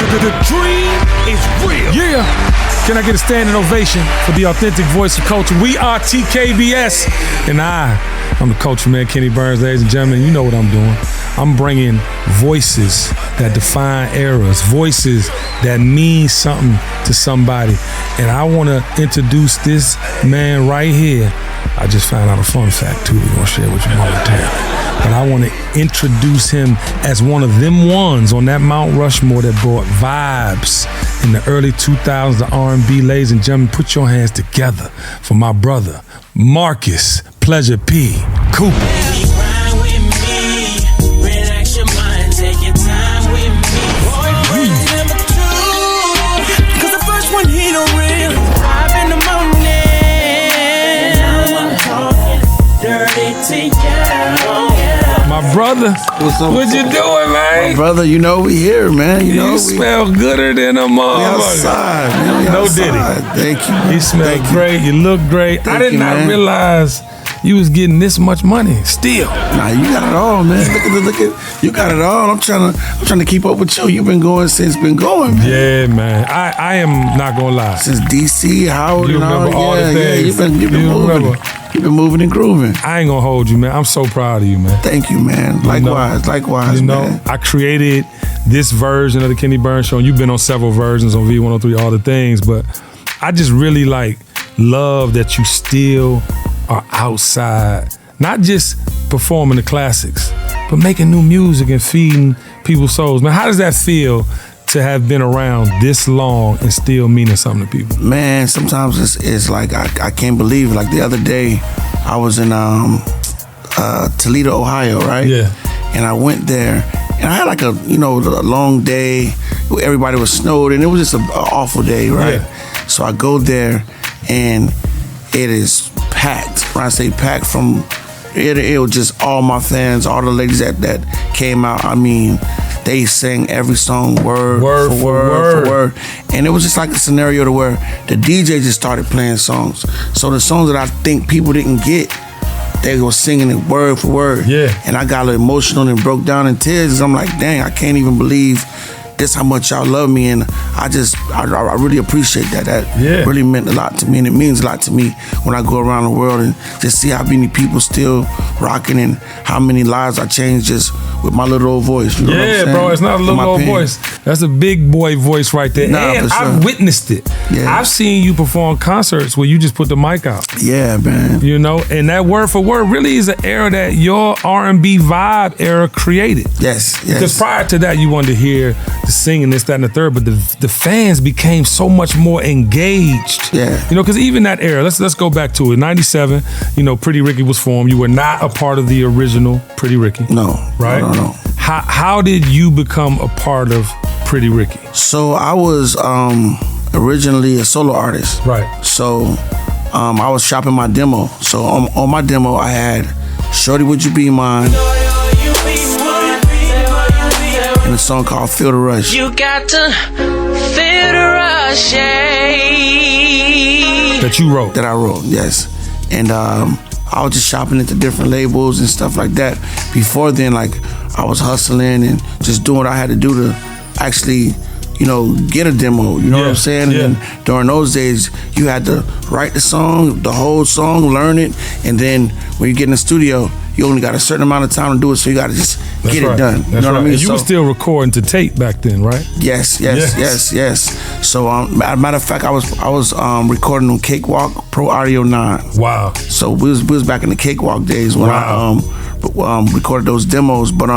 The dream is real. Yeah. Can I get a standing ovation for the authentic voice of culture? We are TKBS, and I'm the culture man, Kenny Burns. Ladies and gentlemen, you know what I'm doing. I'm bringing voices that define eras, voices that mean something to somebody. And I want to introduce this man right here. I just found out a fun fact, too, we're going to share with you momentarily. But I want to introduce him as one of them ones on that Mount Rushmore that brought vibes in the early 2000s to R&B. Ladies and gentlemen, put your hands together for my brother, Marcus Pleasure P. Cooper. My brother, what's up? What you doing, man? My brother, you know we here, man. You smell gooder than a motherfucker. No outside. Diddy. Thank you. You smell great. You look great. I did not realize you was getting this much money still. Nah, you got it all, man. Look at you got it all. I'm trying to keep up with you. You've been going since man. Yeah, man. I am not gonna lie. Since DC, Howard, you remember all the things. Yeah, you've been moving. You've been moving and grooving. I ain't gonna hold you, man. I'm so proud of you, man. Thank you, man. Likewise, you know, man. I created this version of the Kenny Burns Show. And you've been on several versions on V103, all the things, but I just really love that you still are outside, not just performing the classics, but making new music and feeding people's souls. Man, how does that feel to have been around this long and still meaning something to people? Man, sometimes it's like I can't believe it. Like the other day, I was in Toledo, Ohio, right? Yeah. And I went there, and I had a long day. Everybody was snowed, and it was just an awful day, right? Yeah. So I go there, and it is packed. When I say packed, from it was just all my fans, all the ladies that came out. I mean, they sang every song word for word. And it was just like a scenario to where the DJ just started playing songs. So the songs that I think people didn't get, they were singing it word for word. Yeah. And I got a little emotional and broke down in tears. I'm like, dang, I can't even believe this how much y'all love me. And I really appreciate that. That really meant a lot to me, and it means a lot to me when I go around the world and just see how many people still rocking and how many lives I changed just with my little old voice. You know what I'm saying? Bro, it's not a little old voice. That's a big boy voice right there. Nah, and for sure. I've witnessed it. Yeah. I've seen you perform concerts where you just put the mic out. Yeah, man. You know, and that word for word really is an era that your R&B vibe era created. Yes. Because prior to that, you wanted to hear the singing, this, that, and the third, but the fans became so much more engaged. Yeah. You know, because even that era, let's go back to it. 97, you know, Pretty Ricky was formed. You were not a part of the original Pretty Ricky. No. Right? No. How did you become a part of Pretty Ricky? So I was originally a solo artist. Right. So I was shopping my demo. So on my demo, I had Shorty Would You Be Mine, and a song called Feel the Rush. You got to feel the rush, That you wrote. That I wrote, yes. And I was just shopping at the different labels and stuff like that. Before then, I was hustling and just doing what I had to do to actually, get a demo. You know what I'm saying? Yeah. And then during those days, you had to write the song, the whole song, learn it, and then when you get in the studio, you only got a certain amount of time to do it, so you got to just get it done. You know what I mean? And you were still recording to tape back then, right? Yes. So, matter of fact, I was recording on Cakewalk Pro Audio 9. Wow. So we was back in the Cakewalk days when I recorded those demos. But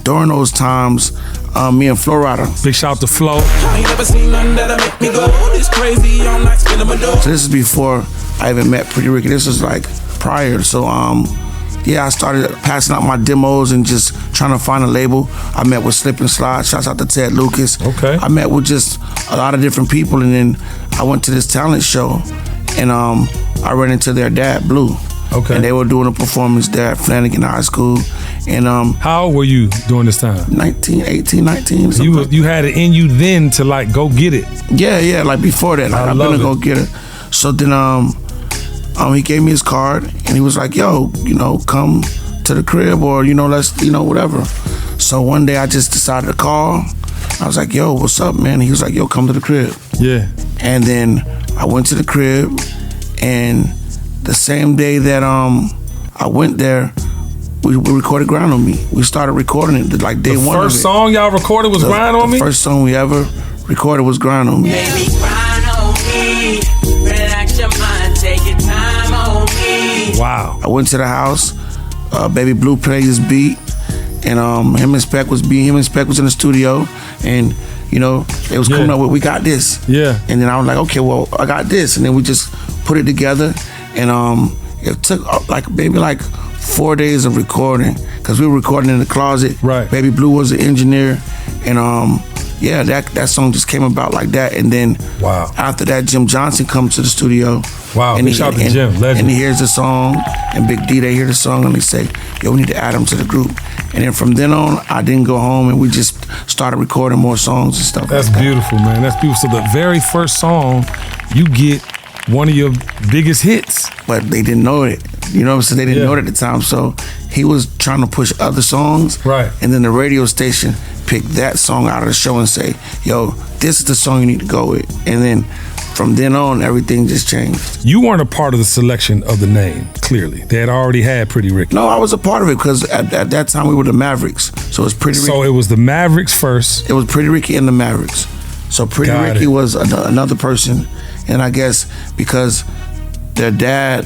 during those times, me and Flo Rida. Big shout out to Flo. I ain't never seen nothing that'll make me go this crazy. I'm like spinning my dough. So this is before I even met Pretty Ricky. This was prior. So I started passing out my demos and just trying to find a label. I met with Slip and Slide. Shouts out to Ted Lucas. Okay. I met with just a lot of different people, and then I went to this talent show, and I ran into their dad, Blue. Okay. And they were doing a performance there at Flanagan High School. And how old were you during this time? 18, 19. You had it in you then to go get it. Yeah, before that. I I'm love gonna go get it. So then he gave me his card and he was like, yo, come to the crib or, let's, whatever. So one day I just decided to call I was like, yo, what's up, man? He was like, yo, come to the crib. Yeah. And then I went to the crib, and the same day that I went there, we recorded Grind On Me. We started recording it like day one. The first song y'all recorded was Grind On Me? The first song we ever recorded was Grind On Me. Baby, grind on me. Relax your mind, take your time on me. Wow. I went to the house, Baby Blue played his beat, and him and Spec was in the studio, and you know, they was coming up with, we got this. Yeah. And then I was like, okay, well, I got this. And then we just put it together, and it took maybe 4 days of recording, because we were recording in the closet. Right. Baby Blue was the engineer, and that song just came about like that. And then after that, Jim Johnson comes to the studio. Wow, and shout out to Jim, legend. And he hears the song, and Big D, they hear the song, and they say, yo, we need to add him to the group. And then from then on, I didn't go home, and we just started recording more songs and stuff. That's beautiful, man. That's beautiful. So the very first song, you get one of your biggest hits. But they didn't know it. You know what I'm saying? They didn't know it at the time. So he was trying to push other songs. Right. And then the radio station picked that song out of the show and say, yo, this is the song you need to go with. And then from then on, everything just changed. You weren't a part of the selection of the name, clearly. They had already had Pretty Ricky. No, I was a part of it, because at that time we were the Mavericks. So it was Pretty Ricky. So it was the Mavericks first. It was Pretty Ricky and the Mavericks. So Pretty Ricky was another person. And I guess because their dad,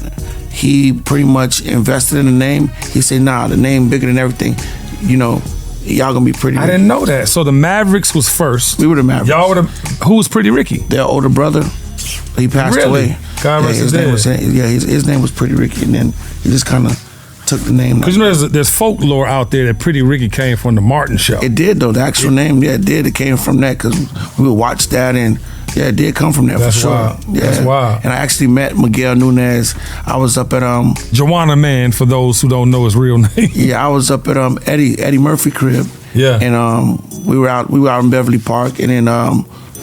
he pretty much invested in the name. He said, nah, the name bigger than everything. You know, y'all gonna be Pretty Ricky. I didn't know that. So the Mavericks was first. We were the Mavericks. Y'all were who was Pretty Ricky? Their older brother. He passed away. God rest his dead. His name was Pretty Ricky, and then he just kind of took the name. Because you know there's folklore out there that Pretty Ricky came from the Martin Show. It did, though. The actual name, it did. It came from that, because we would watch that, and it did come from that. That's for sure. Wild. Yeah. That's wild. And I actually met Miguel Nunez. I was up at Joanna Man, for those who don't know his real name. Yeah, I was up at Eddie Murphy crib. Yeah. And we were out in Beverly Park, and then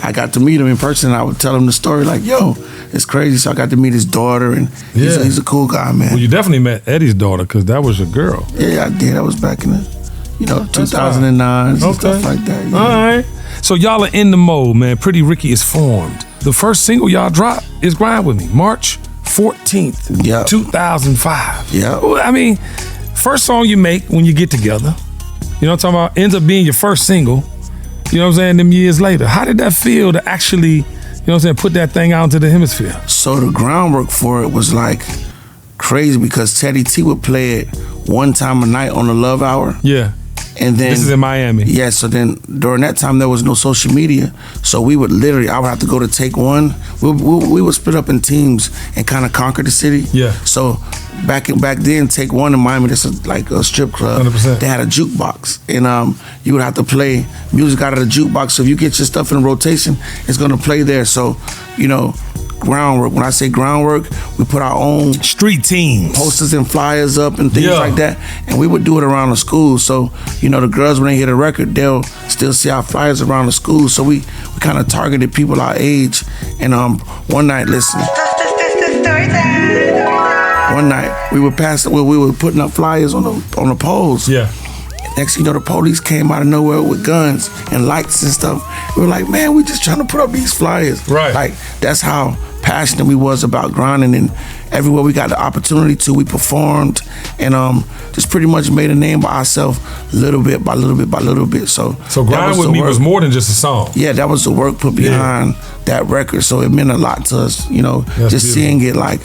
I got to meet him in person. And I would tell him the story, like, yo, it's crazy. So I got to meet his daughter, and he's a cool guy, man. Well, you definitely met Eddie's daughter, because that was your girl. Yeah, I did. That was back in 2009 and stuff like that. Yeah. All right. So y'all are in the mode, man. Pretty Ricky is formed. The first single y'all dropped is Grind With Me, March 14th, 2005. Yeah. Well, I mean, first song you make when you get together, you know what I'm talking about, ends up being your first single, you know what I'm saying, them years later. How did that feel to actually, you know what I'm saying, put that thing out into the hemisphere? So the groundwork for it was like crazy, because Teddy T would play it one time a night on the Love Hour. Yeah. And then this is in Miami. Yeah, so then during that time there was no social media, so I would have to go to Take One. We would split up in teams and kind of conquer the city. Yeah. So back then, Take One in Miami, this is like a strip club. 100%. They had a jukebox, and you would have to play music out of the jukebox. So if you get your stuff in rotation, it's gonna play there. So, you know, groundwork. When I say groundwork, we put our own street teams, posters and flyers up and things like that, and we would do it around the school. So, you know, the girls, when they hear the record, they'll still see our flyers around the school. So we kind of targeted people our age. And one night, listen, one night we were putting up flyers on the poles. Yeah. Next thing you know, the police came out of nowhere with guns and lights and stuff. We were like, man, we just trying to put up these flyers. Right. Like, that's how passionate we was about grinding, and everywhere we got the opportunity to, we performed, and just pretty much made a name by ourselves, little bit by little bit by little bit. So Grind With Me was more than just a song. Yeah, that was the work put behind that record. So it meant a lot to us, you know, That's just beautiful. seeing it like,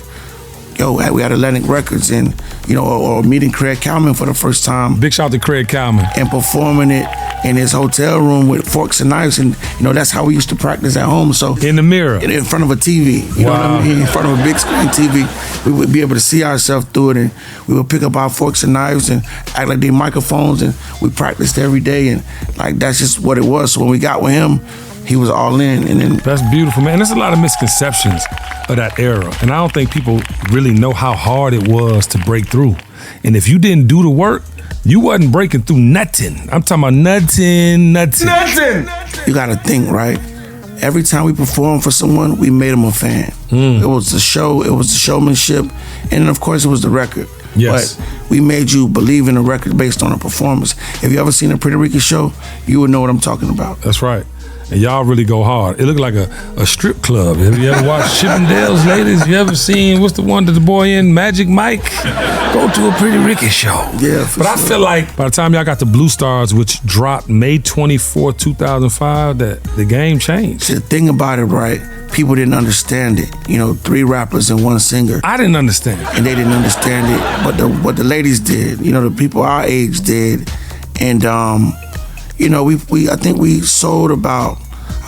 yo, we had Atlantic Records, and you know, or meeting Craig Kalman for the first time. Big shout out to Craig Kalman. And performing it in his hotel room with forks and knives, and you know, that's how we used to practice at home. So in the mirror, in front of a TV, you know what I mean, in front of a big screen TV, we would be able to see ourselves through it, and we would pick up our forks and knives and act like they microphones, and we practiced every day, and like that's just what it was. So when we got with him, he was all in, and then that's beautiful, man. There's a lot of misconceptions of that era, and I don't think people really know how hard it was to break through. And if you didn't do the work, you wasn't breaking through nothing. I'm talking about nothing. You gotta think, right? Every time we performed for someone, we made them a fan. It was the show, it was the showmanship, and then of course it was the record. Yes. But we made you believe in the record based on the performance. If you ever seen a Puerto Rican show, you would know what I'm talking about. That's right. And y'all really go hard. It looked like a strip club. Have you ever watched Chippendales, ladies? You ever seen, what's the one that the boy in, Magic Mike? Go to a Puerto Rican show. Yeah, But I feel like by the time y'all got the Blue Stars, which dropped May 24, 2005, that the game changed. The thing about it, right, people didn't understand it. 3 rappers and 1 singer. I didn't understand it. And they didn't understand it, but what the ladies did, the people our age did. And, I think we sold about,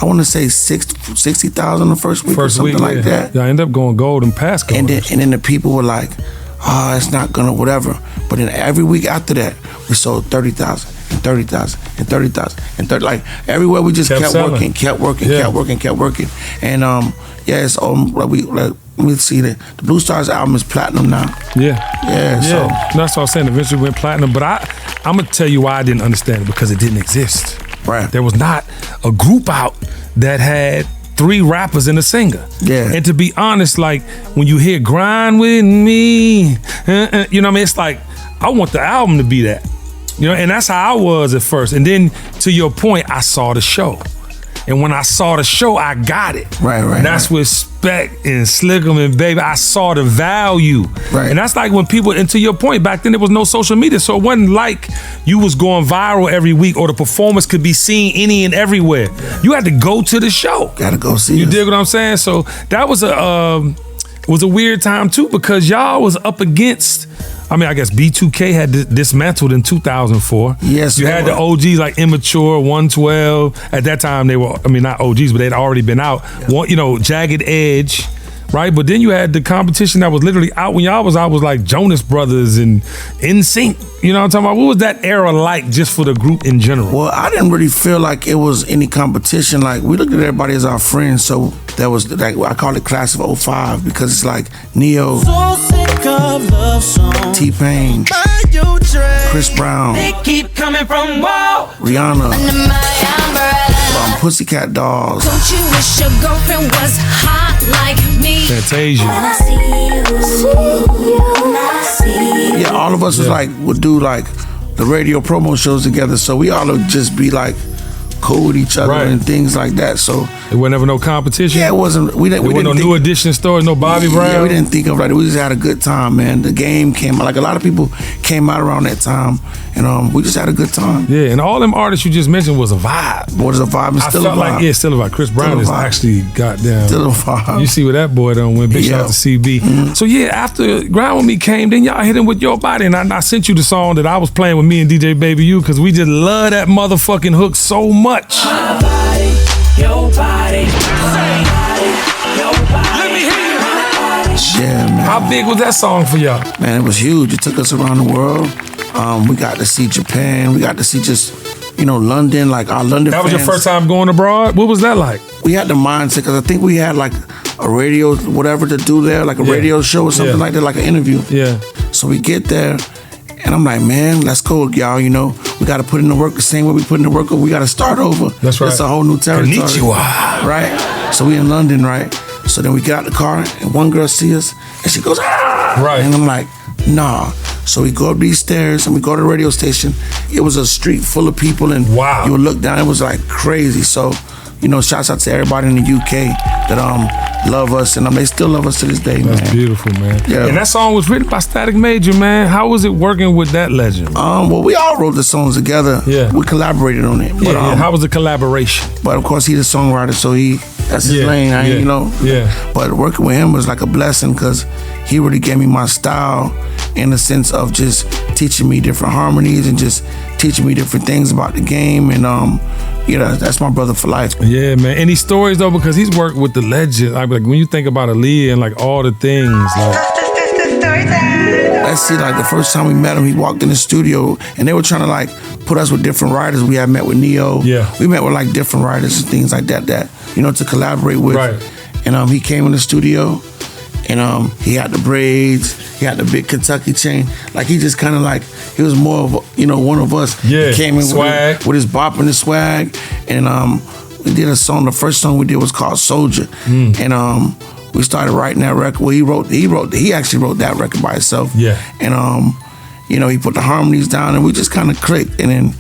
I want to say 60,000 the first week or something like that. Yeah, I ended up going gold and past gold. And then the people were like, oh, it's not gonna whatever. But then every week after that, we sold 30,000 and 30,000 and 30,000 and 30. Like everywhere we just kept working. And it's let me see the Blue Stars album is platinum now. Yeah. So that's what I was saying. Eventually went platinum. But I'm gonna tell you why I didn't understand it, because it didn't exist. Right. There was not a group out that had 3 rappers and a singer. Yeah. And to be honest, like when you hear "Grind with Me," you know what I mean? It's like I want the album to be that. And that's how I was at first. And then to your point, I saw the show. And when I saw the show, I got it. Right. That's with Spec and Slickum and Baby. I saw the value. Right. And that's like when people, and to your point, back then there was no social media. So it wasn't like you was going viral every week or the performance could be seen any and everywhere. You had to go to the show. Gotta go see You us. dig what I'm saying? So that was a weird time too, because y'all was up against, I guess B2K had dismantled in 2004. Yes, you had the OGs like Immature, 112. At that time, they were, not OGs, but they'd already been out. Yeah. Jagged Edge, right? But then you had the competition that was literally out when y'all was out, was like Jonas Brothers and NSYNC. You know what I'm talking about? What was that era like just for the group in general? Well, I didn't really feel like it was any competition. Like, we looked at everybody as our friends, so there was, like, I call it class of 05, because it's like Neo, So sick of love songs. T-Pain, Chris Brown, They keep coming from wow. Rihanna, Under my umbrella. Pussycat Dolls. Don't you wish your girlfriend was hot like me? Fantasia. When I see you. Yeah, all of us would do like the radio promo shows together, so we all would just be like cool with each other and things like that. So There was never no competition? yeah, it wasn't. We didn't. There was no New Edition stores, no Bobby Brown? Yeah, we didn't think of it. We just had a good time, man. The game came out. Like, a lot of people came out around that time, and we just had a good time. Yeah, and all them artists you just mentioned was a vibe. What is a vibe? It's I still felt a vibe. like, yeah, still a vibe. Chris Brown Still a is vibe. actually goddamn. Still a vibe. You see where that boy done went. Big shout out to CB. Mm-hmm. So yeah, after Grind With Me came, then y'all hit him with Your Body, and I sent you the song that I was playing with me and DJ Baby U, because we just love that motherfucking hook so much. My body, your body, my body, your body. Let me hear you. Yeah, man. How big was that song for y'all? Man, it was huge. It took us around the world. We got to see Japan. We got to see just, London, like our London That was your fans. first time going abroad? What was that like? We had the mindset, because I think we had like a radio, whatever to do there, like a radio show or something like that, like an interview. Yeah. So we get there, and I'm like, man, let's go, y'all. We got to put in the work the same way we put in the work. We got to start over. That's right. It's a whole new territory. Konnichiwa. Right? So we in London, right? So then we get out the car, and one girl sees us, and she goes, ah! Right. And I'm like, nah. So we go up these stairs, and we go to the radio station. It was a street full of people, and Wow. you would look down, it was like crazy. So, shouts out to everybody in the UK that love us, and they still love us to this day, man. That's beautiful, man. Yeah. And that song was written by Static Major, man. How was it working with that legend? Well, we all wrote the songs together. Yeah. We collaborated on it. Yeah, how was the collaboration? But of course, he's a songwriter, so that's his Yeah, lane. yeah. But working with him was like a blessing, because he really gave me my style, in the sense of just teaching me different harmonies and just teaching me different things about the game. And that's my brother for life. Yeah, man. Any stories though, because he's worked with the legend. Like when you think about Aaliyah and like all the things, like Let's see, like the first time we met him, he walked in the studio, and they were trying to like put us with different writers. We had met with Neo. Yeah. We met with like different writers and things like that to collaborate with. Right. And he came in the studio, and he had the braids, he had the big Kentucky chain. Like, he just kind of like, he was more of one of us. Yeah, He came in swag. with his bop and his swag. And we did a song. The first song we did was called Soldier. And we started writing that record. Well, he actually wrote that record by himself. Yeah. And he put the harmonies down, and we just kind of clicked. And then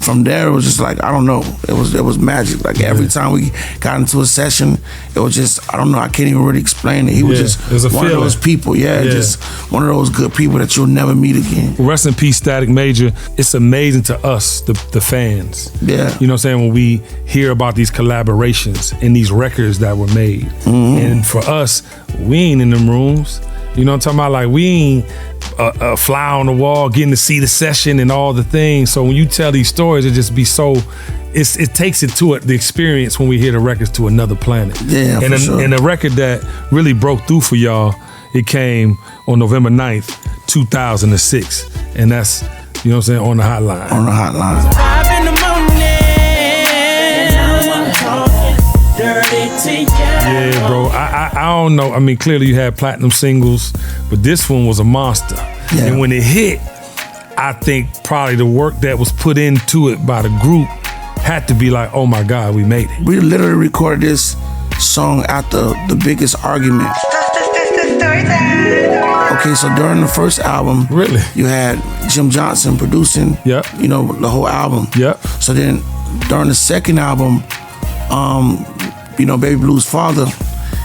from there, it was just like, I don't know. It was magic. Like every time we got into a session, it was just, I don't know, I can't even really explain it. He was just one of those people, just one of those good people that you'll never meet again. Rest in peace, Static Major. It's amazing to us, the fans. Yeah. You know what I'm saying? When we hear about these collaborations and these records that were made. Mm-hmm. And for us, we ain't in them rooms. You know what I'm talking about? Like, we ain't a fly on the wall getting to see the session and all the things. So when you tell these stories, it just be so, it takes it to the experience when we hear the records to another planet. Yeah, and for sure. And the record that really broke through for y'all, it came on November 9th, 2006. And that's, you know what I'm saying, On the Hotline. On the Hotline. 5 in the morning, I'm talking dirty to you. Yeah, bro. I don't know. I mean, clearly you had platinum singles, but this one was a monster. Yeah. And when it hit, I think probably the work that was put into it by the group had to be like, oh my God, we made it. We literally recorded this song after the biggest argument. Okay, so during the first album, Really? you had Jim Johnson producing, Yep. you know, the whole album. Yep. So then during the second album, you know, Baby Blue's father,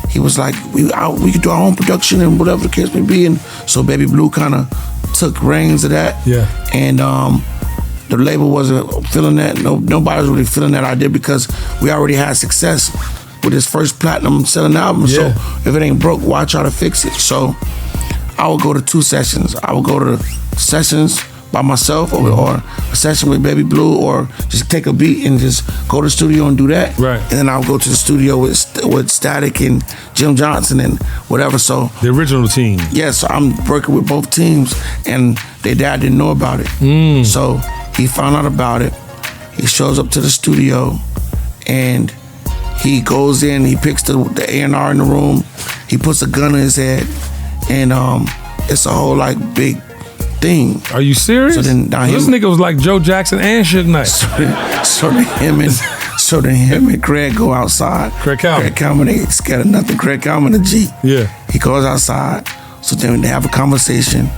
he was like, we could do our own production and whatever the case may be. And so Baby Blue kind of took reins of that. Yeah. And the label wasn't feeling that. Nobody was really feeling that idea because we already had success with his first platinum selling album. Yeah. So if it ain't broke, why try to fix it? So I would go to 2 sessions. I would go to sessions by myself or a session with Baby Blue, or just take a beat and just go to the studio and do that. Right. And then I'll go to the studio with Static and Jim Johnson and whatever. So The original team. yeah, so I'm working with both teams, and their dad didn't know about it. So he found out about it. He shows up to the studio, and he goes in. He picks the A&R in the room. He puts a gun in his head, and it's a whole like big thing. Are you serious? So then this nigga was like Joe Jackson and Suge Knight. So then him and Craig go outside. Craig Kalman. Ain't scared of nothing. Craig Kalman, the G. Yeah. He goes outside. So then they have a conversation,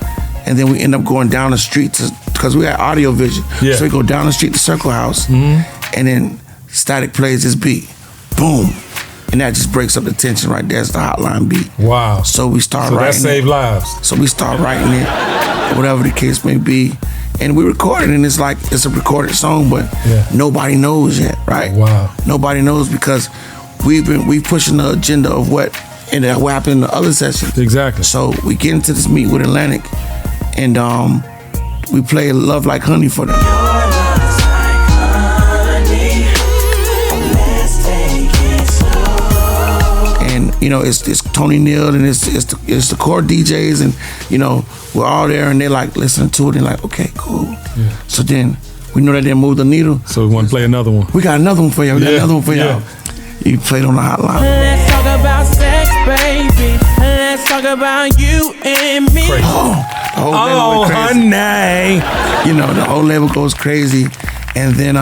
and then we end up going down the street because we had audio vision. Yeah. So we go down the street to Circle House, and then Static plays this beat. Boom. And that just breaks up the tension right there. It's the Hotline beat. Wow. So we start So writing that saved lives. So we start writing it, whatever the case may be. And we record it, and it's like, it's a recorded song, but nobody knows yet, right? Wow. Nobody knows because we pushing the agenda of what happened in the other sessions. Exactly. So we get into this meet with Atlantic, and we play Love Like Honey for them. And you know, it's Tony Neal, and it's the core DJs, and you know, we're all there, and they're like listening to it, and like, okay, cool. Yeah. So then we know that didn't move the needle. So we want to play another one. We got another one for y'all. You played On the Hotline. Let's talk about sex, baby. Let's talk about you and me. Crazy. The whole label went crazy. honey. You know, the whole label goes crazy, and then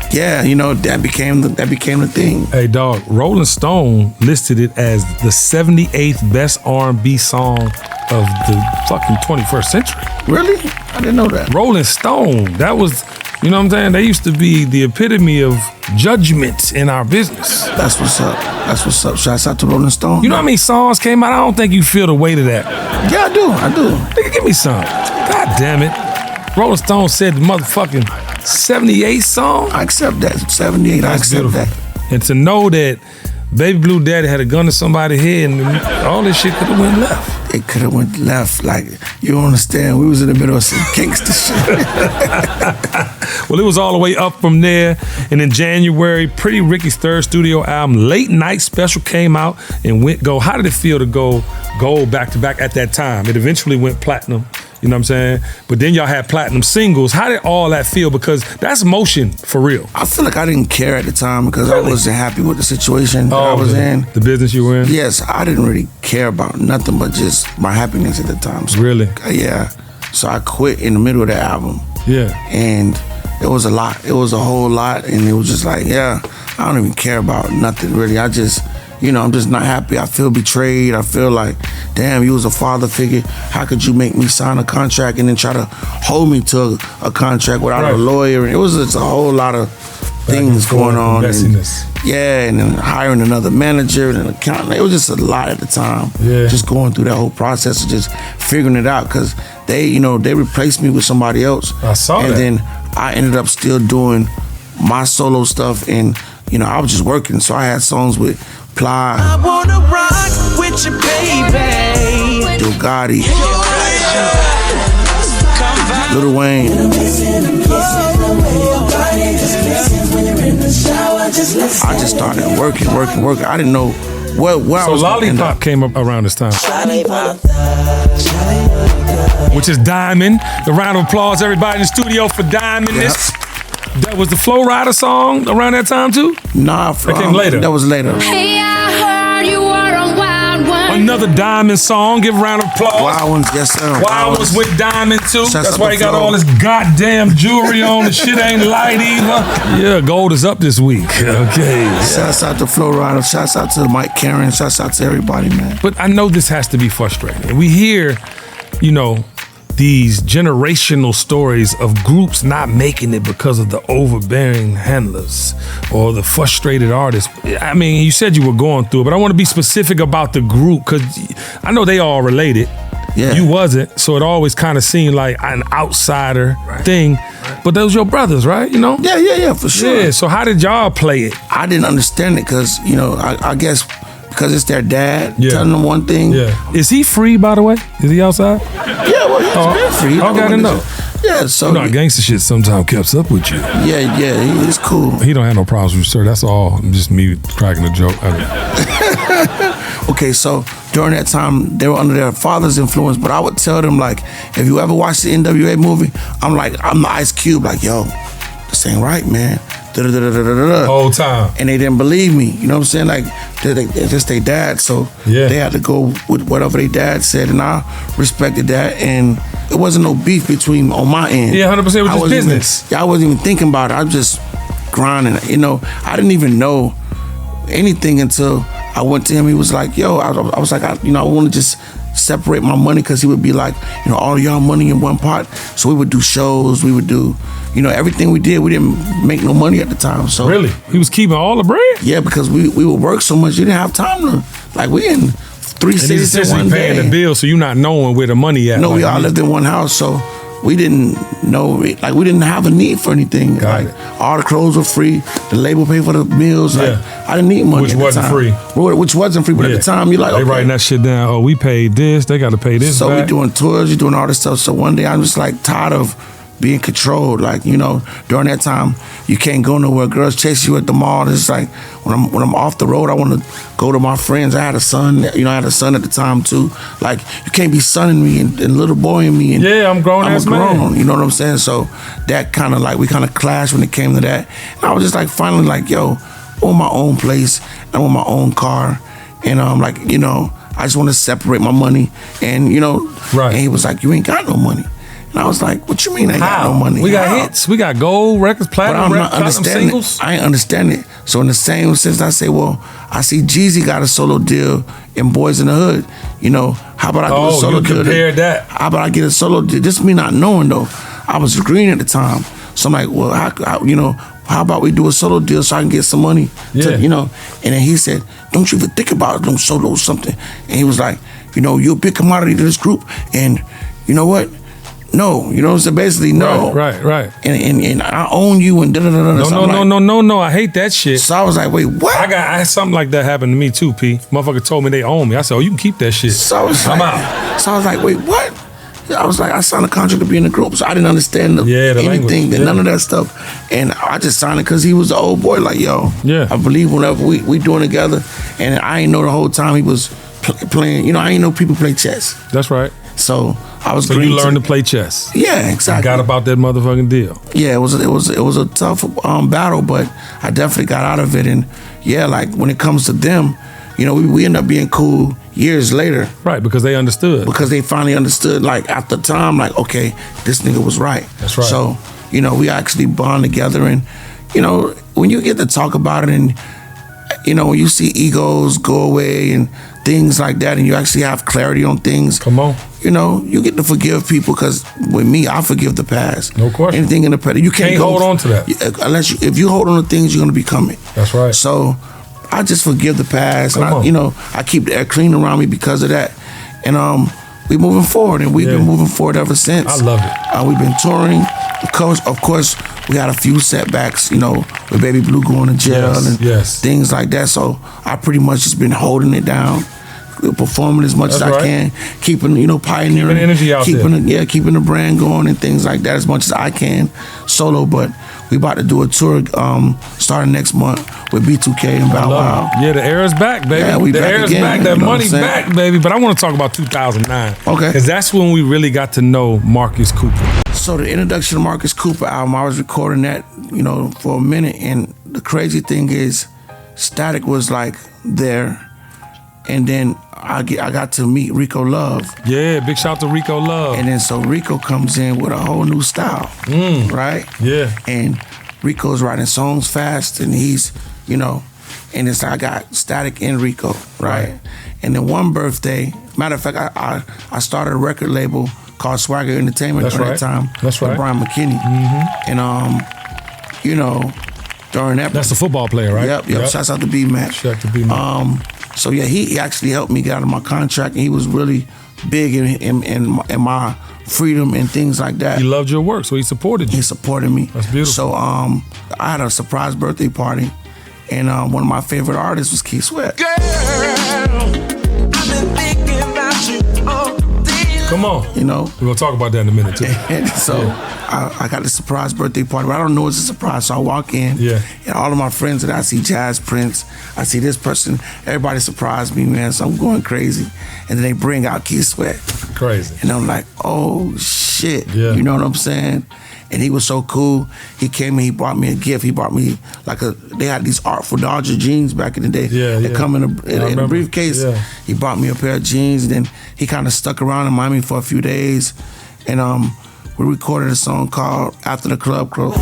yeah, you know, that became the thing. Hey, dog, Rolling Stone listed it as the 78th best R&B song of the fucking 21st century. Really? I didn't know that. Rolling Stone, that was, you know what I'm saying? They used to be the epitome of judgment in our business. That's what's up. Shouts out to Rolling Stone. You know how many songs came out? I don't think you feel the weight of that. Yeah, I do. Nigga, give me some. God damn it. Rolling Stone said the motherfucking 78 song? I accept that. 78, I accept beautiful. that. And to know that Baby Blue Daddy had a gun to somebody's head and all this shit could have went left. It could have went left. Like, you don't understand. We was in the middle of some gangster shit. Well, it was all the way up from there. And in January, Pretty Ricky's third studio album, Late Night Special, came out and went gold. How did it feel to go gold back to back at that time? It eventually went platinum. You know what I'm saying? But then y'all had platinum singles. How did all that feel? Because that's motion for real. I feel like I didn't care at the time because I wasn't happy with the situation that I was in. The business you were in? Yes, I didn't really care about nothing but just my happiness at the time. So, Really? Yeah. So I quit in the middle of the album. Yeah. And it was a lot. It was a whole lot. And it was just like, yeah, I don't even care about nothing really. I just I'm just not happy. I feel betrayed. I feel like, damn, you was a father figure. How could you make me sign a contract and then try to hold me to a contract without a lawyer? And it was just a whole lot of things going on. And then hiring another manager and an accountant. It was just a lot at the time. Yeah. Just going through that whole process of just figuring it out, because they replaced me with somebody else. I saw that. And then I ended up still doing my solo stuff, and I was just working. So I had songs with Ply, I wanna rock with you, baby. Yo Gotti, Lil Wayne. I just started working. I didn't know where I was. So Lollipop came up around this time, which is Diamond. The round of applause, everybody in the studio, for Diamond. Yep. That was the Flow Rider song around that time too? Nah, that came later. That was later. Hey, I heard you were a wild one. Another Diamond song. Give a round of applause. Wild Ones, yes sir. Wild Ones with Diamond too. That's why he got Flow. all this goddamn jewelry on. The shit ain't light either. Yeah, gold is up this week. Okay. Shouts out to Flow Rider. Shouts out to Mike Karen. Shouts out to everybody, man. But I know this has to be frustrating. We hear, these generational stories of groups not making it because of the overbearing handlers or the frustrated artists. I mean, you said you were going through it, but I want to be specific about the group, because I know they all related. Yeah. You wasn't, so it always kind of seemed like an outsider thing. But those your brothers, right? Yeah, for sure. Yeah, so how did y'all play it? I didn't understand it because, I guess because it's their dad telling them one thing. Yeah. Is he free, by the way? Is he outside? Yeah, well, he's been free. I gotta know. Yeah, so gangster shit sometimes keeps up with you. Yeah, he's cool. He don't have no problems with you, sir. That's all. Just me cracking a joke. Okay, so during that time, they were under their father's influence, but I would tell them, like, if you ever watch the NWA movie, I'm the Ice Cube, like, yo, this ain't right, man. Whole time. And they didn't believe me. You know what I'm saying? Like, they just their dad, so they had to go with whatever their dad said, and I respected that, and it wasn't no beef between on my end. Yeah, 100% was just business. I wasn't even thinking about it. I was just grinding. I didn't even know anything until I went to him. He was like, yo, I was like, I want to just separate my money, because he would be like, all y'all money in one pot. So we would do shows, we would do, everything we did. We didn't make no money at the time. So really, he was keeping all the bread. Yeah, because we would work so much, you didn't have time to, like, we in 3 cities in one day. Paying the bill, so you not knowing where the money at. No, we all lived in one house, so we didn't know, like, we didn't have a need for anything. All the clothes were free. The label paid for the meals. Like, I didn't need money. Which wasn't free. Which wasn't free, but at the time, you're like, they writing that shit down. Oh, we paid this. They got to pay this. So back. we doing tours, you doing all this stuff. So one day, I'm just like tired of being controlled. Like, during that time, you can't go nowhere. Girls chase you at the mall. It's like when I'm off the road, I want to go to my friends. I had a son. I had a son at the time too. Like, you can't be sonning me and little boying me. And I'm grown as man. You know what I'm saying? So that kind of like, we kind of clashed when it came to that. And I was just like, finally, like, yo, I want my own place. I want my own car. And I just want to separate my money. And and he was like, you ain't got no money. And I was like, what you mean I ain't got no money? We got hits. We got gold records, platinum singles. I ain't understand it. So in the same sense, I say, well, I see Jeezy got a solo deal in Boys in the Hood. How about I do a solo deal? That. How about I get a solo deal? This is me not knowing, though. I was green at the time. So I'm like, well, how about we do a solo deal so I can get some money? And then he said, don't you even think about no solo or something. And he was like, you're a big commodity to this group. And you know what? No, so basically no. Right. And I own you and da-da-da-da. No. I hate that shit. So I was like, wait, what? I had something like that happen to me too, P. Motherfucker told me they own me. I said, oh, you can keep that shit. So I'm out. So I was like, wait, what? I was like, I signed a contract to be in the group, so I didn't understand anything, none of that stuff. And I just signed it because he was the old boy, like, yo, I believe whenever we doing together. And I ain't know the whole time he was playing, I ain't know people play chess. That's right. So I was. So you learned to play chess. Yeah, exactly. Got about that motherfucking deal. Yeah, it was a tough battle, but I definitely got out of it. And like when it comes to them, we end up being cool years later. Right, because they understood. Because they finally understood. Like at the time, like, okay, this nigga was right. That's right. So we actually bond together, and when you get to talk about it, and you know, when you see egos go away and things like that, and you actually have clarity on things. Come on. You know, you get to forgive people, because with me, I forgive the past. No question. Anything in the past, you can't hold on to that. If you hold on to things, you're gonna become it. That's right. So I just forgive the past, and I keep the air clean around me because of that, and we moving forward, and we've been moving forward ever since. I love it. We've been touring. Of course, we had a few setbacks, you know, with Baby Blue going to jail and things like that. So I pretty much just been holding it down, performing as much as I can, keeping, you know, pioneering, keeping energy out there. keeping the brand going and things like that as much as I can solo. But we about to do a tour starting next month with B2K and Bow Wow. Yeah, the era's back, baby. Yeah, we the back era's again, back. That you know money's what I'm saying? back, baby. But I want to talk about 2009. Okay. Because that's when we really got to know Marcus Cooper. So the introduction to Marcus Cooper album, I was recording that, you know, for a minute, and the crazy thing is, Static was like there, and then I got to meet Rico Love. Yeah, big shout to Rico Love. And then so Rico comes in with a whole new style, right? Yeah. And Rico's writing songs fast, and he's, you know, and it's like I got Static and Rico, right? And then one birthday, matter of fact, I started a record label called Swagger Entertainment at that time. That's right. With Brian McKinney. And you know, during that, that's the football player, right? Yep. Shouts out to B-Mac. Shout out to B-Mac. So yeah, he actually helped me get out of my contract, and he was really big in my freedom and things like that. He loved your work, so he supported you. He supported me. That's beautiful. So I had a surprise birthday party, and one of my favorite artists was Keith Sweat. Girl, I've been thinking about you all day long. Come on. You know? We're going to talk about that in a minute, too. And so I got the surprise birthday party, but I don't know it's a surprise. So I walk in, and all of my friends that I see, Jazz Prince, I see this person, everybody surprised me, man. So I'm going crazy. And then they bring out Keith Sweat. Crazy. And I'm like, oh, shit. Yeah. You know what I'm saying? And he was so cool. He came and he brought me a gift. He brought me they had these Artful Dodger jeans back in the day. They come in a briefcase. Yeah. He brought me a pair of jeans, and then he kind of stuck around in Miami for a few days. And we recorded a song called After the Club Closed.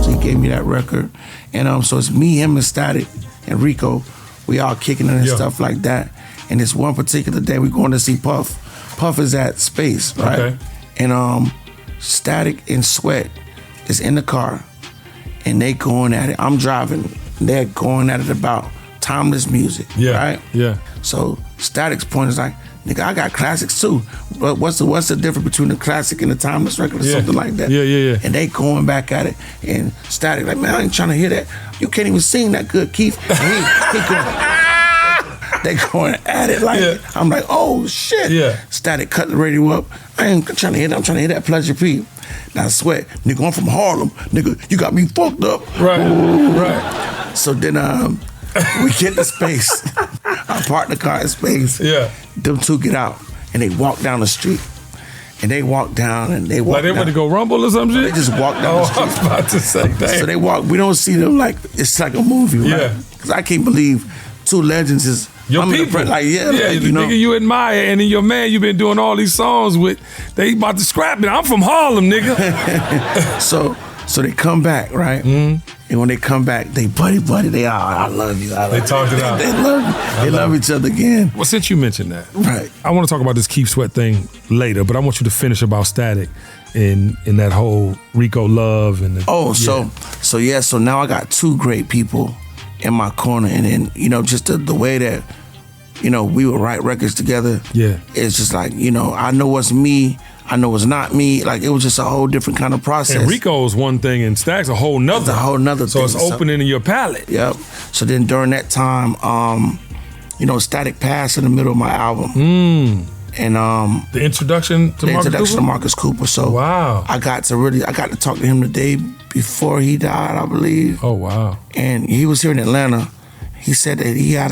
So he gave me that record. And so it's me, him, and Static, and Rico. We all kicking it and stuff like that. And this one particular day, we're going to see Puff. Puff is at Space, right? Okay. And Static and Sweat is in the car, and they going at it. I'm driving. They're going at it about timeless music, right? Yeah. So Static's point is like, nigga, I got classics too. But what's the difference between the classic and the timeless record or something like that? Yeah. And they going back at it, and Static like, man, I ain't trying to hear that. You can't even sing that good, Keith. And he going. They going at it like, I'm like, oh shit. Yeah. Static cut the radio up. I ain't trying to hear that. I'm trying to hear that Pleasure P. Now Sweat, nigga, I'm from Harlem. Nigga, you got me fucked up. Right. So then we get to Space. I park the car at Space. Yeah. Them two get out, and they walk down the street. And they walk down, and they walk like they went to go rumble or some shit? They just walk down the street. I was about to say that. So they walk, we don't see them like, it's like a movie, right? Because I can't believe two legends is your people. Like, like, the nigga you admire, and then your man you been doing all these songs with, they about to scrap it. I'm from Harlem, nigga. So they come back, right? And when they come back, they buddy. They I love you. They talked it out. They love you. They love each other again. Well, since you mentioned that, right? I want to talk about this Keith Sweat thing later, but I want you to finish about Static in that whole Rico Love and so now I got two great people in my corner, and then just the way that we would write records together. Yeah, it's just like I know what's me. I know it's not me. Like, it was just a whole different kind of process. And Rico's one thing, and Stack's a whole nother. It's a whole nother thing. So it's opening in your palette. Yep. So then during that time, Static passed in the middle of my album. And the introduction to Marcus Cooper. So wow. I got to talk to him the day before he died, I believe. Oh wow. And he was here in Atlanta. He said that he had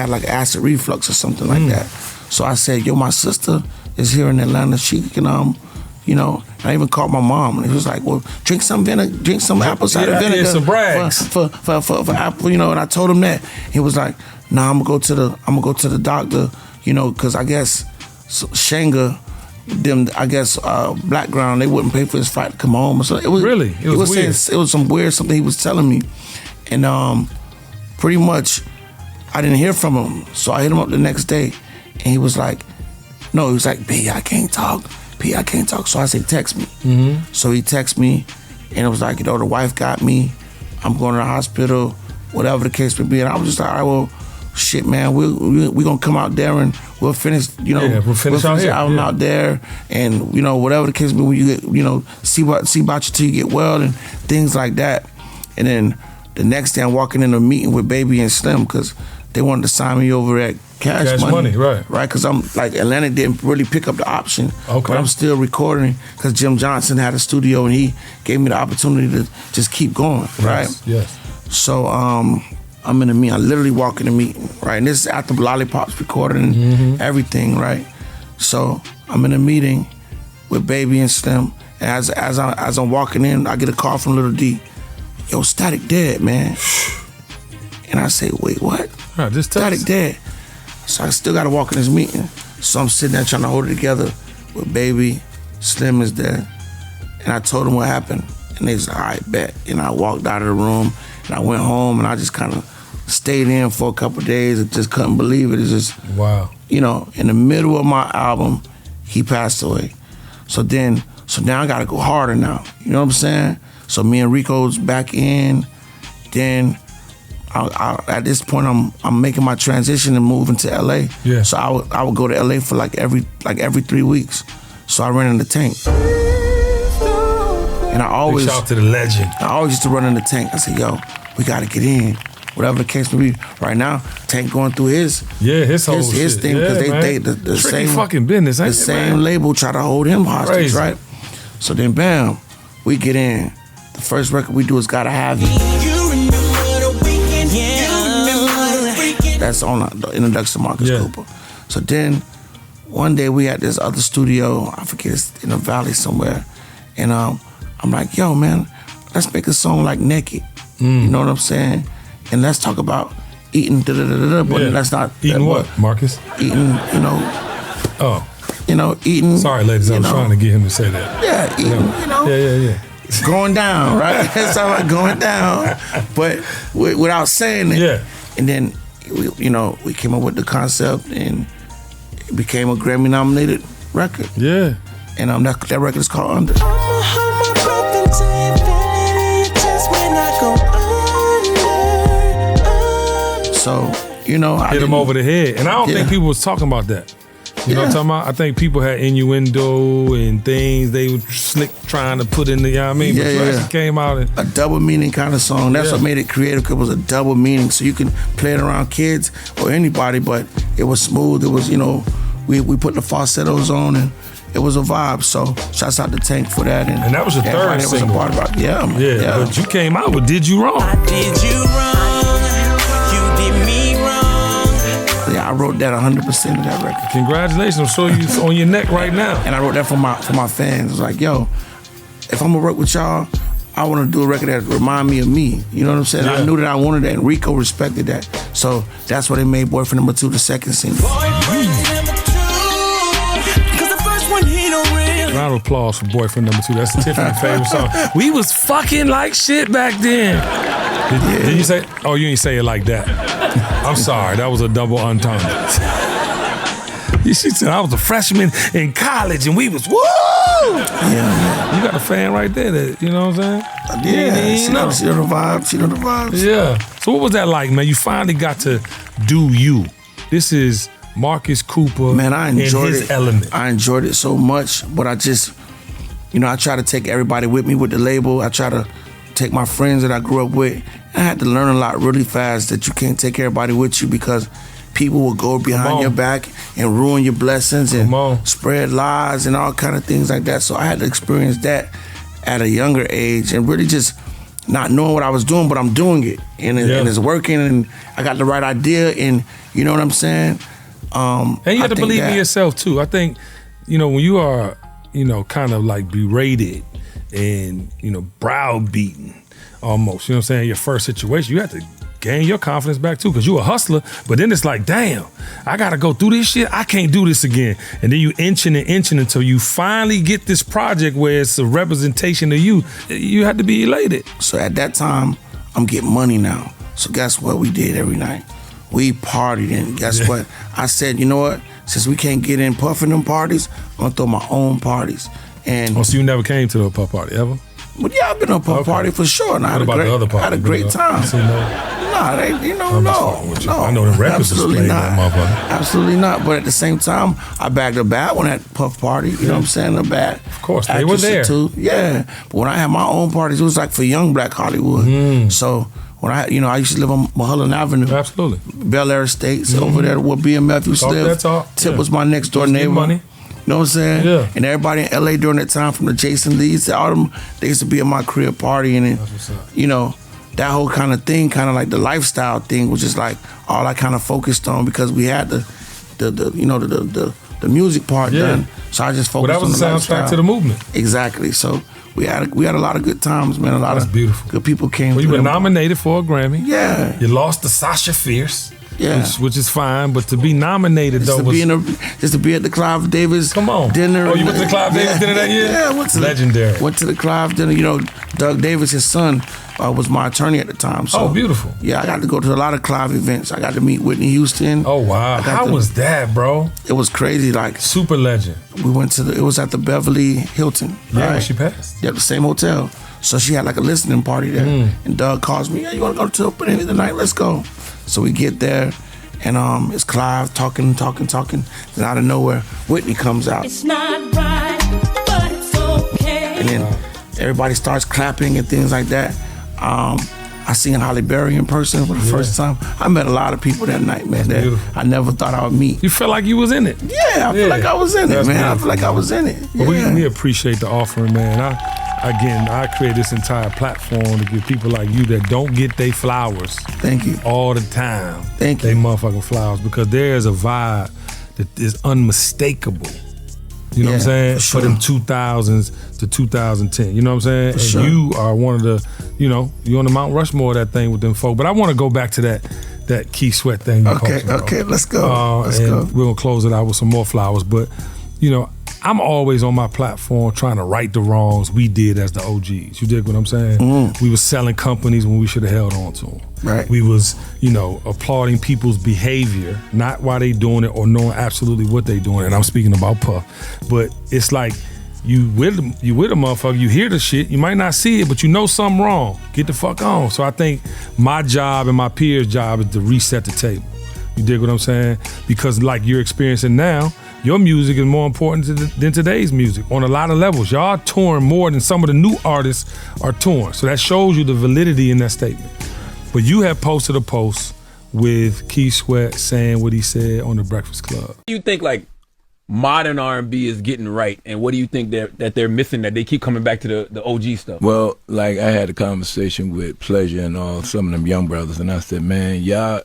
like acid reflux or something like that. So I said, yo, my sister is here in Atlanta. She can, I even called my mom, and he was like, well, drink some apple cider vinegar. Some brags. For apple, and I told him that. He was like, nah, I'm gonna go to the doctor, because I guess Shanga them, I guess, background, they wouldn't pay for his flight to come home. So it was really, it was weird. Saying, it was some weird something he was telling me, and pretty much I didn't hear from him. So I hit him up the next day, and he was like, no, he was like, B, I can't talk. P, I can't talk. So I said, text me. So he texted me, and it was like, you know, the wife got me. I'm going to the hospital, whatever the case may be. And I was just like, all right, well, shit, man, we're going to come out there and we'll finish, you know, we'll finish out here. I'm out there, and, you know, whatever the case may be, when you get, you know, see about you till you get well and things like that. And then the next day I'm walking in a meeting with Baby and Slim because they wanted to sign me over at Cash Money, right? Because I'm like, Atlantic didn't really pick up the option, okay. But I'm still recording because Jim Johnson had a studio and he gave me the opportunity to just keep going, right? Yes. So I'm in a meeting. I literally walk in the meeting, right? And this is after Lollipops recording and everything, right? So I'm in a meeting with Baby and Slim, and as I'm walking in, I get a call from Little D. Yo, Static dead, man. And I say, wait, what? Just Static dead. So I still got to walk in this meeting. So I'm sitting there trying to hold it together with Baby, Slim is there. And I told them what happened. And they said, all right, bet. And I walked out of the room, and I went home, and I just kind of stayed in for a couple of days. I just couldn't believe it. It's just, wow. You know, in the middle of my album, he passed away. So now I got to go harder now. You know what I'm saying? So me and Rico's back in. Then at this point, I'm making my transition and moving to LA. Yeah. So I would go to LA for like every 3 weeks. So I ran in the Tank. And I always shout out to the legend. I always used to run in the Tank. I said, yo, we gotta get in. Whatever the case may be. Right now, Tank going through his whole his thing, because they the same fucking business, ain't the same label try to hold him hostage, crazy. Right? So then bam, we get in. The first record we do is Gotta Have You. That's on the introduction to Marcus Cooper. So then one day we at this other studio, I forget, it's in the valley somewhere, and I'm like, yo, man, let's make a song like Naked. You know what I'm saying? And let's talk about eating, but let's not eating what, Marcus? Eating, you know. Oh. You know, eating. Sorry, ladies, I was trying to get him to say that. Yeah, eating, you know. Yeah. Going down, right? It's all like going down, but without saying it. Yeah. And then, we came up with the concept, and it became a Grammy-nominated record. Yeah. And that record is called Under. So, I hit him over the head. And I don't think people was talking about that. You know what I'm talking about? I think people had innuendo and things they were slick trying to put in the, you know what I mean? But you actually came out and... A double meaning kind of song. That's what made it creative, because it was a double meaning. So you can play it around kids or anybody, but it was smooth. It was, we put the falsettos on, and it was a vibe. So shouts out to Tank for that. And that was your third single. Was a part about it. Yeah, man. Yeah, but you came out with Did You Wrong. I did you wrong. You did me wrong. Yeah, I wrote that 100% of that record. Congratulations, I'm sure you on your neck right now. And I wrote that for my fans. It was like, yo, if I'm gonna work with y'all, I want to do a record that remind me of me. You know what I'm saying? Yeah. I knew that I wanted that, and Rico respected that. So that's why they made Boyfriend Number 2 the second single. Round of applause for Boyfriend Number 2. That's Tiffany's favorite song. We was fucking like shit back then. Did you say? Oh, you didn't say it like that. I'm sorry. That was a double entendre. She said I was a freshman in college and we was woo. Yeah. You got a fan right there. That, you know what I'm saying? She know the vibe. She know the vibes. Yeah. So what was that like, man? You finally got to do you. This is Marcus Cooper. Man, I enjoyed in his element. I enjoyed it so much, but I just, I try to take everybody with me with the label. I try to take my friends that I grew up with. I had to learn a lot really fast that you can't take everybody with you, because people will go behind your back and ruin your blessings and spread lies and all kind of things like that. So I had to experience that at a younger age, and really just not knowing what I was doing, but I'm doing it. And it's working, and I got the right idea, and you know what I'm saying? And you have to believe in yourself too. I think, when you are, kind of like berated and, browbeaten almost, you know what I'm saying, your first situation, you have to gain your confidence back too, because you a hustler, but then it's like, damn, I gotta go through this shit, I can't do this again. And then you inching until you finally get this project where it's a representation of you. You had to be elated. So at that time, I'm getting money now. So guess what we did every night? We partied, and guess what? I said, you know what? Since we can't get in puffing them parties, I'm gonna throw my own parties. And so you never came to a puff party ever? Well, yeah, I've been to a puff party for sure. And I had the other party? I had a great time. Nah, no. I know the records was playing that motherfucker. Absolutely not. But at the same time, I bagged a bad one at puff party. You know what I'm saying? A bad. Of course, they were there. Too. Yeah. But when I had my own parties, it was like for young Black Hollywood. So when I used to live on Mulholland Avenue. Absolutely. Bel Air Estates, over there where BMF used to live. Tip was my next door neighbor. Money. You know what I'm saying? Yeah. And everybody in LA during that time, from the Jason Lees to all them, they used to be at my crib partying, and you know, that whole kind of thing, kind of like the lifestyle thing, was just like all I kind of focused on, because we had the music part done. So I just focused on the lifestyle. That was the soundtrack to the movement. Exactly. So we had a lot of good times, man. A lot of beautiful. Good people came. Well, you were nominated for a Grammy. Yeah. You lost to Sasha Fierce. Yeah. Which is fine, but to be nominated just to be at the Clive Davis dinner. Oh, you went to the Clive Davis dinner that year? Yeah, legendary. Went to the Clive dinner. You know, Doug Davis, his son, was my attorney at the time. So, beautiful. Yeah, I got to go to a lot of Clive events. I got to meet Whitney Houston. Oh wow, how was that, bro? It was crazy, like super legend. We went to it was at the Beverly Hilton. Yeah, right? She passed. Yeah, the same hotel. So she had like a listening party there, and Doug calls me. Yeah, you want to go to opening tonight? Let's go. So we get there. And it's Clive talking. Then out of nowhere, Whitney comes out. It's not right, but it's okay. And then everybody starts clapping and things like that. I seen Halle Berry in person for the first time. I met a lot of people that night, man, that I never thought I would meet. You felt like you was in it. Yeah, I feel like I was in it, man. Beautiful. I feel like I was in it. Well, we appreciate the offering, man. I create this entire platform to give people like you that don't get their flowers. Thank you. All the time. Thank you. They motherfucking flowers, because there is a vibe that is unmistakable. You know what I'm saying? For them 2000s to 2010. You know what I'm saying? For and you are one of the, you're on the Mount Rushmore of that thing with them folk. But I want to go back to that Keith Sweat thing. Okay, let's go. We're going to close it out with some more flowers. But, I'm always on my platform trying to right the wrongs we did as the OGs. You dig what I'm saying? We was selling companies when we should have held on to them. Right. We was, applauding people's behavior, not why they doing it or knowing absolutely what they doing. And I'm speaking about Puff. But it's like you with a motherfucker, you hear the shit, you might not see it, but you know something wrong. Get the fuck on. So I think my job and my peers' job is to reset the table. You dig what I'm saying? Because like you're experiencing now, your music is more important than today's music on a lot of levels. Y'all touring more than some of the new artists are touring. So that shows you the validity in that statement. But you have posted a post with Keith Sweat saying what he said on The Breakfast Club. What do you think like modern R&B is getting right, and what do you think that they're missing, that they keep coming back to the OG stuff? Well, like I had a conversation with Pleasure and some of them young brothers, and I said, man, y'all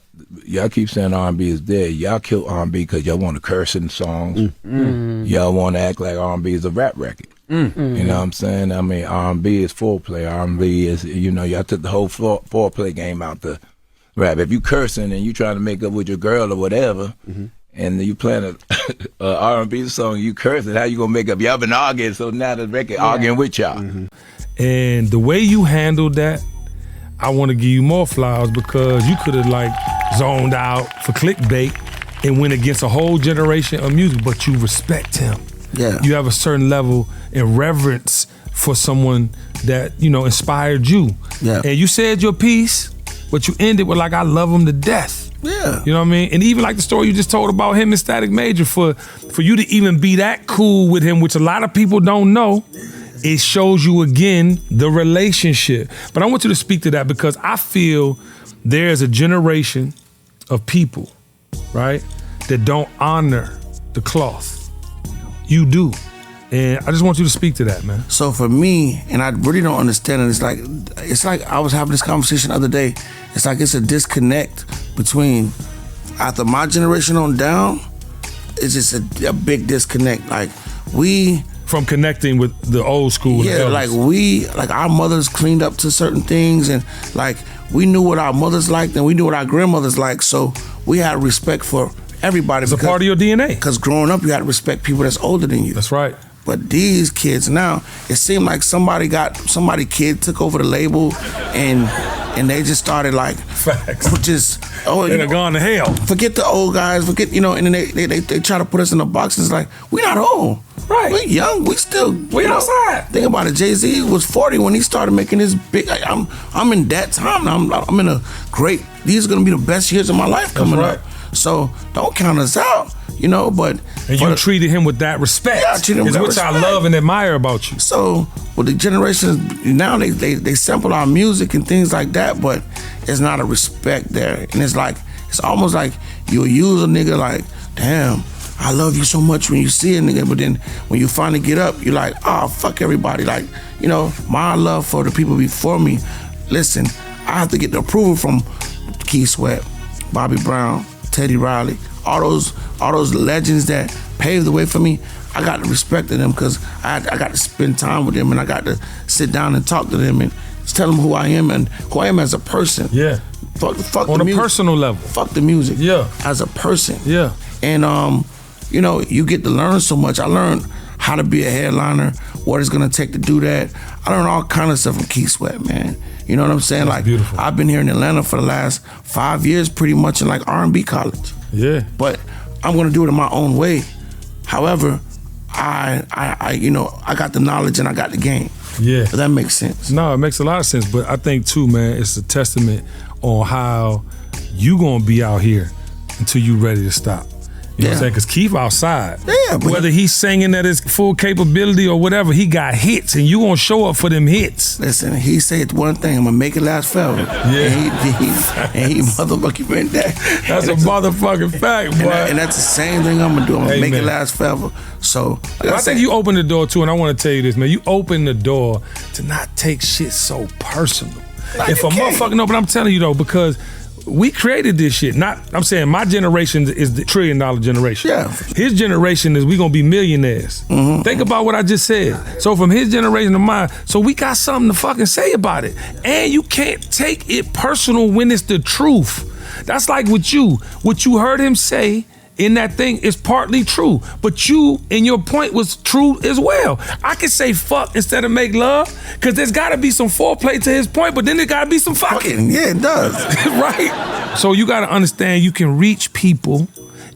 keep saying R&B is dead. Y'all kill R&B because y'all want to curse in songs. Y'all want to act like R&B is a rap record. You know what I'm saying? I mean, R&B is foreplay. R&B is, y'all took the whole foreplay game out the rap. If you cursing and you trying to make up with your girl or whatever, and you playing a R&B song, you cursing, how you gonna make up? Y'all been arguing, so now the record arguing with y'all. And the way you handled that, I want to give you more flowers, because you could have like zoned out for clickbait and went against a whole generation of music, but you respect him. Yeah. You have a certain level and reverence for someone that, inspired you. Yeah. And you said your piece, but you ended with like, I love him to death. Yeah. You know what I mean? And even like the story you just told about him and Static Major, for you to even be that cool with him, which a lot of people don't know, it shows you again the relationship. But I want you to speak to that, because I feel there's a generation of people, right, that don't honor the cloth. You do. And I just want you to speak to that, man. So for me, and I really don't understand it, it's like I was having this conversation the other day. It's like it's a disconnect between, after my generation on down, it's just a big disconnect. Like we from connecting with the old school. Yeah, elders. like our mothers cleaned up to certain things, and like we knew what our mothers liked and we knew what our grandmothers liked, so we had respect for everybody. It's a part of your DNA. Because growing up, you had to respect people that's older than you. That's right. But these kids now, it seemed like somebody kid took over the label, and they just started like Facts. They're gone to hell. Forget the old guys, and then they try to put us in a box. And it's like, we're not old. Right. We're young. We outside. Think about it. Jay-Z was 40 when he started making his big. I'm in that time. I'm in a great. These are gonna be the best years of my life coming up. So don't count us out. But you treated him with that respect. Yeah, I treated him with that which respect. I love and admire about you. So with the generations now, they sample our music and things like that, but it's not a respect there, and it's almost like you'll use a nigga like, damn, I love you so much when you see a nigga, but then when you finally get up, you're like, oh, fuck everybody. Like, my love for the people before me. Listen, I have to get the approval from Keith Sweat, Bobby Brown, Teddy Riley, all those legends that paved the way for me. I got to respect them because I got to spend time with them, and I got to sit down and talk to them and tell them who I am and who I am as a person. Yeah. Fuck on the a music. personal level. Fuck the music. Yeah. As a person. Yeah. And you get to learn so much. I learned how to be a headliner, what it's gonna take to do that. I learned all kind of stuff from Keith Sweat, man. You know what I'm saying? That's beautiful. I've been here in Atlanta for the last 5 years, pretty much in R&B college. Yeah. But I'm gonna do it in my own way. However, I got the knowledge and I got the game. Yeah. If that makes sense. No, it makes a lot of sense. But I think too, man, it's a testament on how you gonna be out here until you ready to stop. You know what I'm saying? Because Keith outside. Yeah, but whether he's singing at his full capability or whatever, he got hits, and you gonna show up for them hits. Listen, he said one thing, I'm gonna make it last forever. Yeah. And he motherfucking meant that. That's a motherfucking fact, boy. And that's the same thing I'm gonna do. I'm gonna make it last forever. So I think you opened the door too, and I want to tell you this, man. You opened the door to not take shit so personal. If a motherfucker, no, but I'm telling you though, because we created this shit. I'm saying my generation is the $1 trillion generation. Yeah. His generation is we gonna be millionaires. Mm-hmm. Think about what I just said. So from his generation to mine, so we got something to fucking say about it. And you can't take it personal when it's the truth. That's like with you. What you heard him say in that thing is partly true, but you and your point was true as well. I could say fuck instead of make love, because there's gotta be some foreplay to his point, but then there gotta be some fucking. Yeah, it does. Right? So you gotta understand you can reach people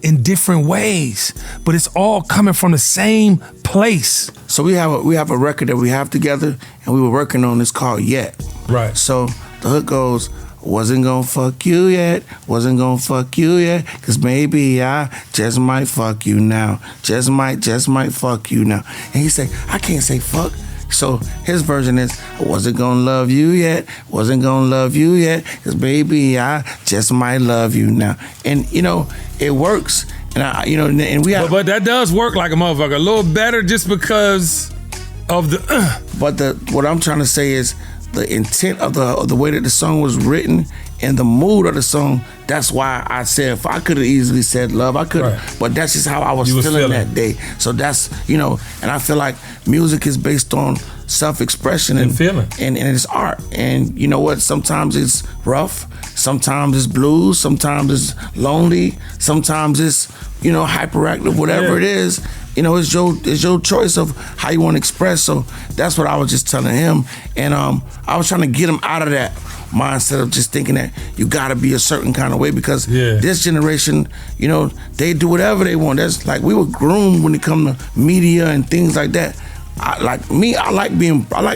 in different ways, but it's all coming from the same place. So we have a record that we have together, and we were working on. It's called Yet. Right. So the hook goes, wasn't gonna fuck you yet, wasn't gonna fuck you yet, cause maybe I just might fuck you now, just might fuck you now. And he said, I can't say fuck. So his version is, I wasn't gonna love you yet, wasn't gonna love you yet, cause baby I just might love you now. And it works. And and we have. But that does work like a motherfucker, a little better just because of the. But what I'm trying to say is, the intent of the way that the song was written and the mood of the song, that's why I said, if I could have easily said love, I could have, right. But that's just how I was feeling that day. So that's, and I feel like music is based on self-expression and feeling. And it's art. And you know what? Sometimes it's rough, sometimes it's blues, sometimes it's lonely, sometimes it's, hyperactive, whatever it is. It's your choice of how you want to express. So that's what I was just telling him. And I was trying to get him out of that mindset of just thinking that you gotta be a certain kind of way, because this generation, they do whatever they want. That's like, we were groomed when it comes to media and things like that. I like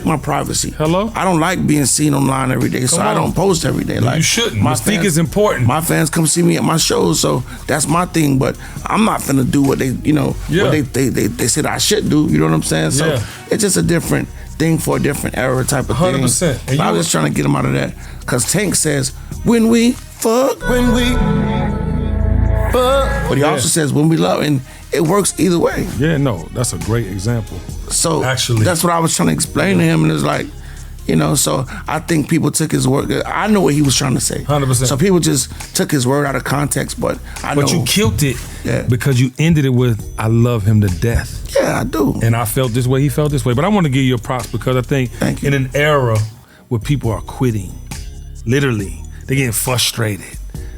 my privacy. Hello? I don't like being seen online every day, so I don't post every day. You shouldn't. Mystique is important. My fans come see me at my shows, so that's my thing. But I'm not finna do what they, what they said I should do. You know what I'm saying? So it's just a different thing for a different era type of 100%. thing. I was just trying to get him out of that, because Tank says, when we fuck, but he also says when we love, and it works either way. Yeah, no, that's a great example. So actually, that's what I was trying to explain to him, and it's like, You know, so I think people took his word. I know what he was trying to say. 100%. So people just took his word out of context, but I know. But you killed it Yeah. because you ended it with, I love him to death. Yeah, I do. And I felt this way, he felt this way. But I want to give you a props because I think Thank you. in an era where people are quitting, literally, they're getting frustrated.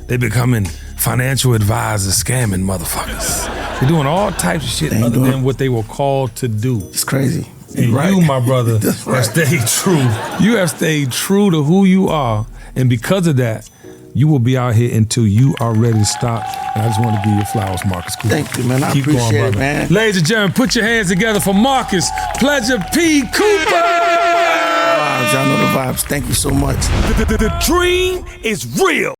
They're becoming financial advisors, scamming motherfuckers. They're doing all types of shit other than what they were called to do. It's crazy. And Right. you, my brother, That's right. have stayed true. You have stayed true to who you are. And because of that, you will be out here until you are ready to stop. And I just want to give you flowers, Marcus Cooper. Thank you, man. I Keep appreciate going, it, brother. man. Ladies and gentlemen, put your hands together for Marcus Pleasure P. Cooper. Y'all know the vibes. Thank you so much. The dream is real.